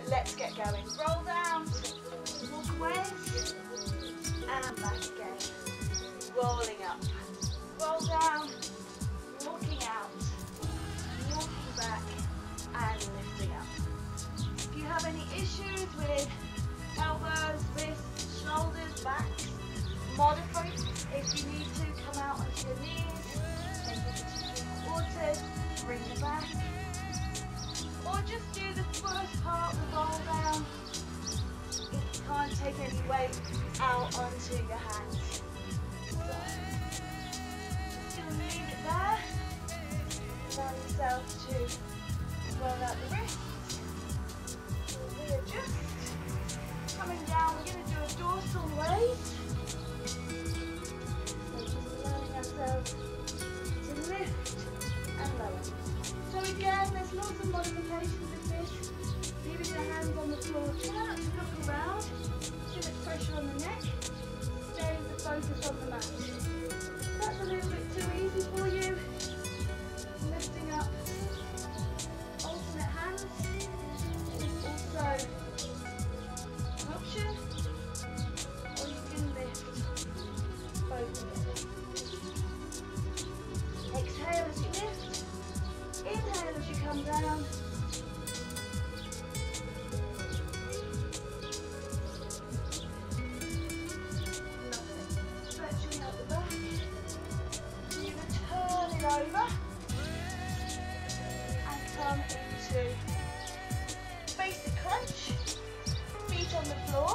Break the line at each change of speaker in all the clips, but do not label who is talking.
let's get going. Roll down, walk away, and back again. Rolling up, roll down, walking out, walking back, and lifting up. If you have any issues with elbows, wrists, shoulders, backs, modify. If you need to, come out onto your knees, take it to 3/4, bring it back. Or just do the first part, the roll down. If you can't take any weight out onto your hands. So, just going to leave it there. Allow yourself to roll out the wrists. Readjust. Coming down, we're going to do a dorsal raise. So just allowing ourselves to lift and lower. So again, there's lots of modifications of this. Leaving your hands on the floor. Try not to look around. Too much pressure on the neck. Staying the focus on the mat. That's a little bit too easy for you. Lifting up alternate hands is also an option. Or you can lift both together. Exhale as you lift. Inhale as you come down. Lovely. Stretching out the back. You're going to turn it over and come into basic crunch. Feet on the floor.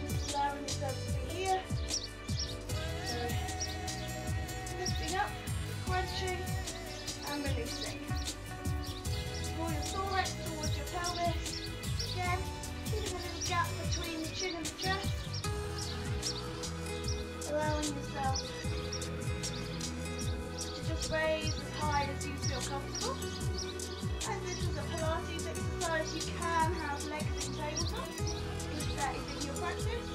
Just allowing yourself to be here. So, lifting up, crunching and releasing. Pull your thorax towards your pelvis. Again, keeping a little gap between the chin and the chest. Allowing yourself to just raise as high as you feel comfortable. And this is a Pilates exercise. You can have legs in tabletop if that is in your practice.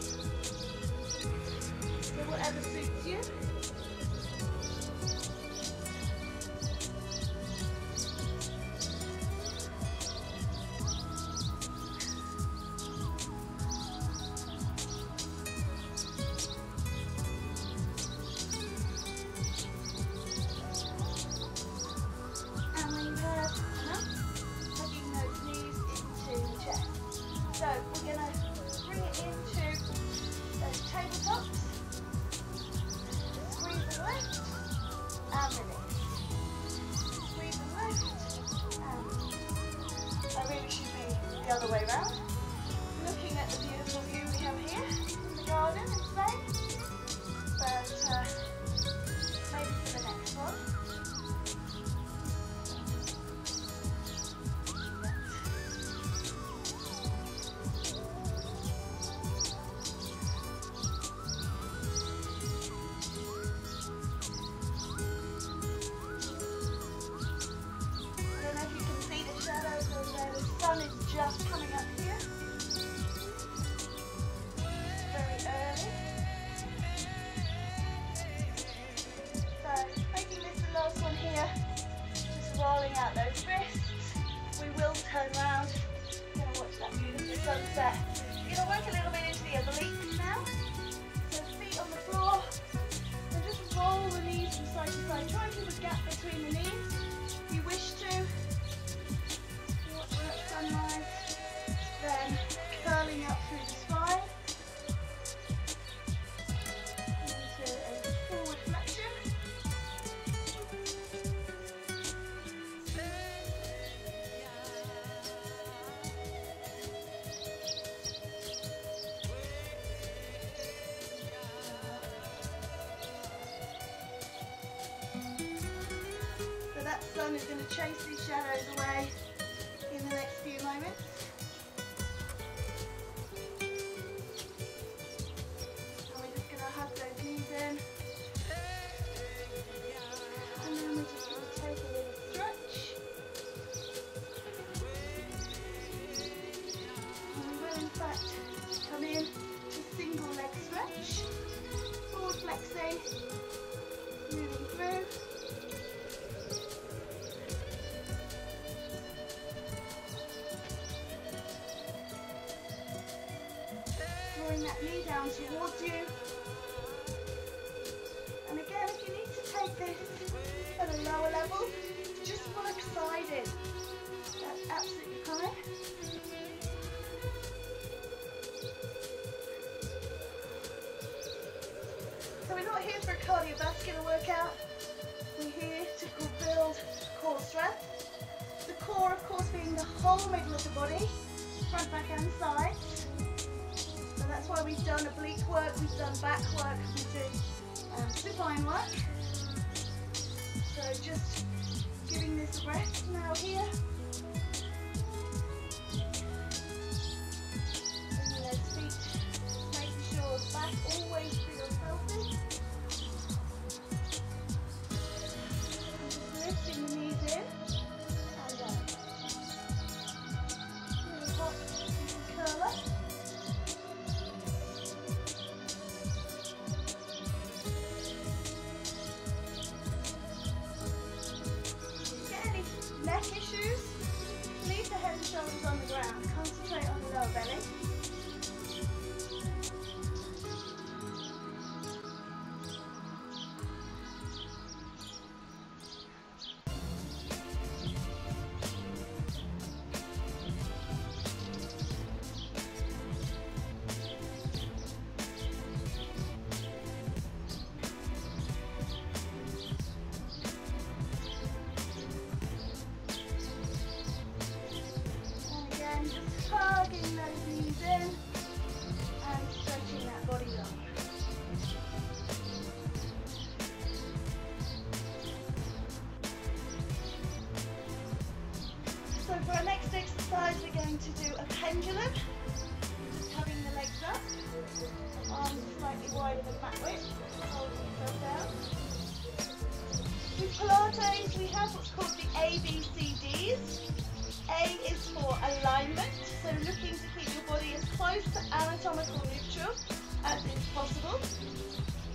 So whatever suits you. The other way round. Looking at the beautiful view we have here in the garden in Spain. But maybe for the next one. I don't know if you can see the shadows over there. The sun is just coming up here. Very early. So making this the last one here. Just rolling out those wrists. We will turn around. We're going to watch that beautiful sunset. We're going to work a little bit into the obliques now. So feet on the floor. And just roll the knees from side to side. Try and keep a gap between the knees if you wish to. Watch that sunrise. Then curling up through the spine into a forward flexion. So that sun is going to chase these shadows away in the next few moments. Come in to single leg stretch, forward flexing, moving through. that knee down towards you. And again, if you need to take this at a lower level, just work sided. That's absolutely fine. So we're not here for a cardiovascular workout. We're here to build core strength. The core, of course, being the whole middle of the body, front, back and sides. So that's why we've done oblique work, we've done back work, we did supine work. So just giving this a rest now here. Bringing those feet, making sure the back always feels healthy. And just lifting the knees in and down. Really hot, curl up. Neck issues, leave the head and shoulders on the ground, concentrate on the lower belly. Hugging those knees in and stretching that body up. So for our next exercise, we're going to do a pendulum, just having the legs up, arms slightly wider than mat width, holding yourself down. With Pilates, we have what's called the ABCDs. A is for alignment, so looking to keep your body as close to anatomical neutral as is possible.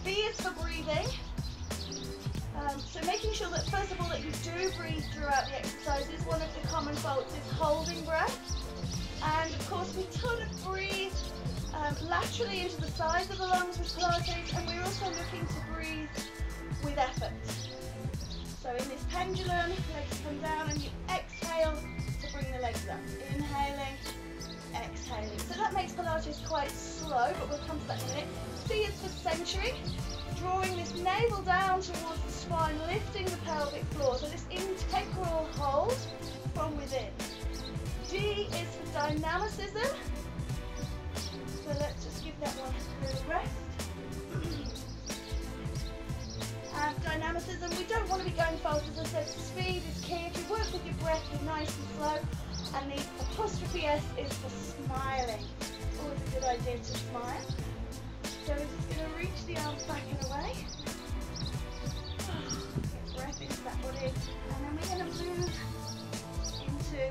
B is for breathing, so making sure that first of all that you do breathe throughout the exercises. One of the common faults is holding breath, and of course we sort of breathe laterally into the sides of the lungs with Pilates, and we're also looking to breathe with effort. So in this pendulum, legs come down and you exhale to bring the legs up. Inhaling, exhaling. So that makes Pilates quite slow, but we'll come to that in a minute. C is for centering, drawing this navel down towards the spine, lifting the pelvic floor. So this integral hold from within. D is for dynamicism. So let's just give that one a little rest. And dynamicism, we don't want to be going fast, as I said, speed is key. If you work with your breath, you're nice and slow. And the apostrophe S is for smiling. Always a good idea to smile. So we're just going to reach the arms back and away. Get breath into that body. And then we're going to move into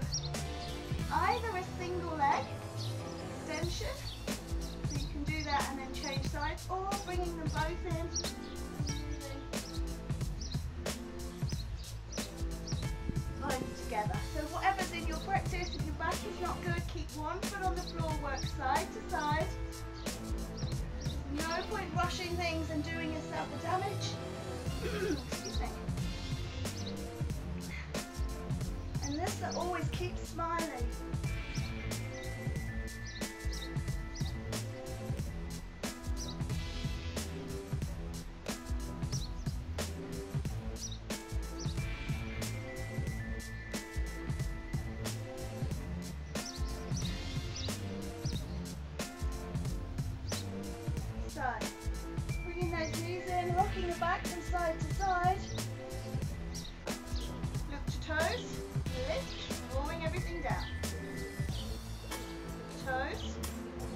either a single leg extension. So you can do that and then change sides, or bringing them both in. Together. So whatever's in your practice, if your back is not good, keep one foot on the floor, work side to side. No point rushing things and doing yourself a damage. Excuse me. And this that always keep smiling. Bringing those knees in, rocking the back from side to side. Look to toes, lift, drawing everything down. Toes,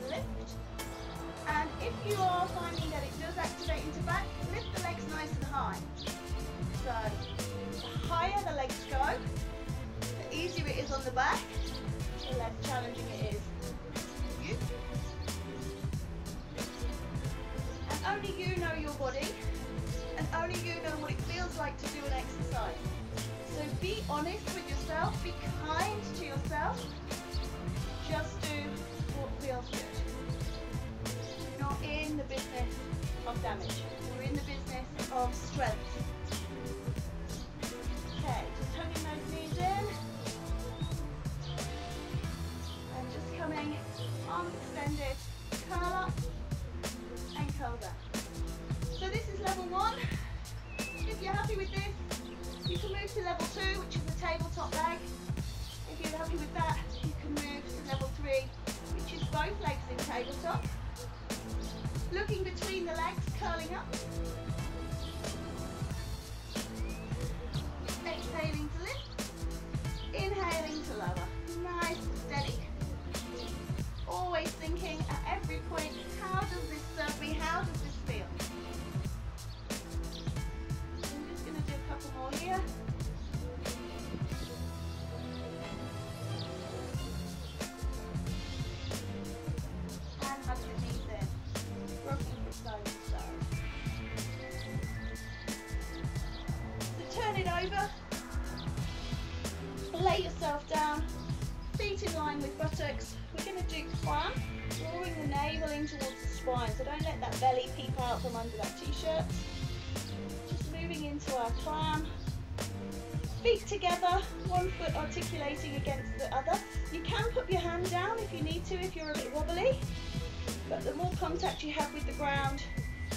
lift. And if you are finding that it does activate into back, lift the legs nice and high. So the higher the legs go, the easier it is on the back, the less challenging it is. You. Only you know your body, and only you know what it feels like to do an exercise. So be honest with yourself, be kind to yourself, just do what feels good. damage. We're in the business of strength. Okay, just tugging those knees in. And just coming, arms extended, curl up and curl down. So this is level 1. If you're happy with this, you can move to level 2, which is the tabletop leg. If you're happy with that, you can move to level 3, which is both legs in tabletop. Looking between the legs, curling up. Exhaling to lift. Inhaling to lower. Nice and steady. Always thinking at every point, how does this serve me? How does this feel? I'm just going to do a couple more here. And hug your knees in. Rocking from side to side. So turn it over. Lay yourself down. Feet in line with buttocks. We're going to do clam, drawing the navel in towards the spine, so don't let that belly peep out from under that t-shirt. Just moving into our clam. Feet together, one foot articulating against the other. You can put your hand down if you need to, if you're a bit wobbly, but the more contact you have with the ground,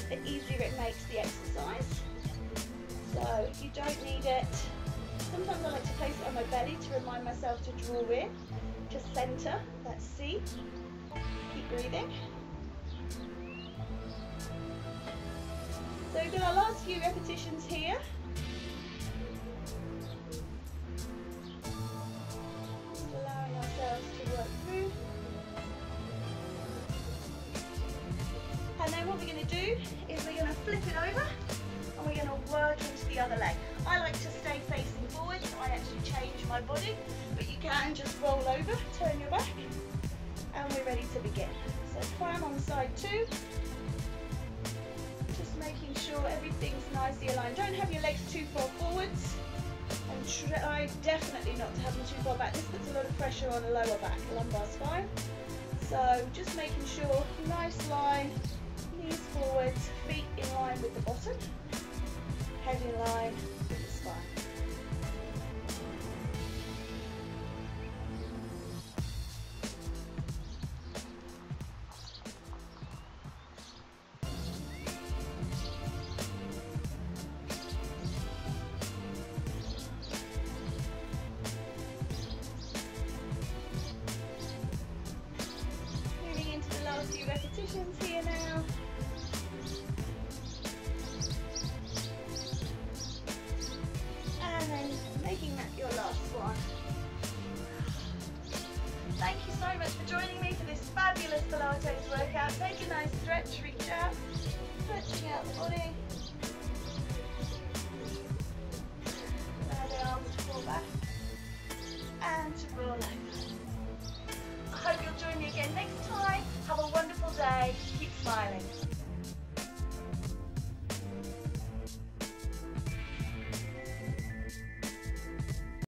the easier it makes the exercise. So if you don't need it, sometimes I like to place it on my belly to remind myself to draw in. To center, that's C. Keep breathing. So we've got our last few repetitions here. Just allowing ourselves to work through. And then what we're going to do is we're going to flip it over and we're going to work into the other leg. I like to stay facing forward, so I actually change my body, but you can just roll over, turn your back, and we're ready to begin. So clam on side 2, just making sure everything's nicely aligned. Don't have your legs too far forwards, and try definitely not to have them too far back. This puts a lot of pressure on the lower back, lumbar spine. So just making sure, nice line, knees forwards, feet in line with the bottom, head in line with the spine. Moving into the last few repetitions here now. And then making that your last one. Thank you so much for joining me for this fabulous Pilates workout. Take a nice stretch, reach out, stretching out the body.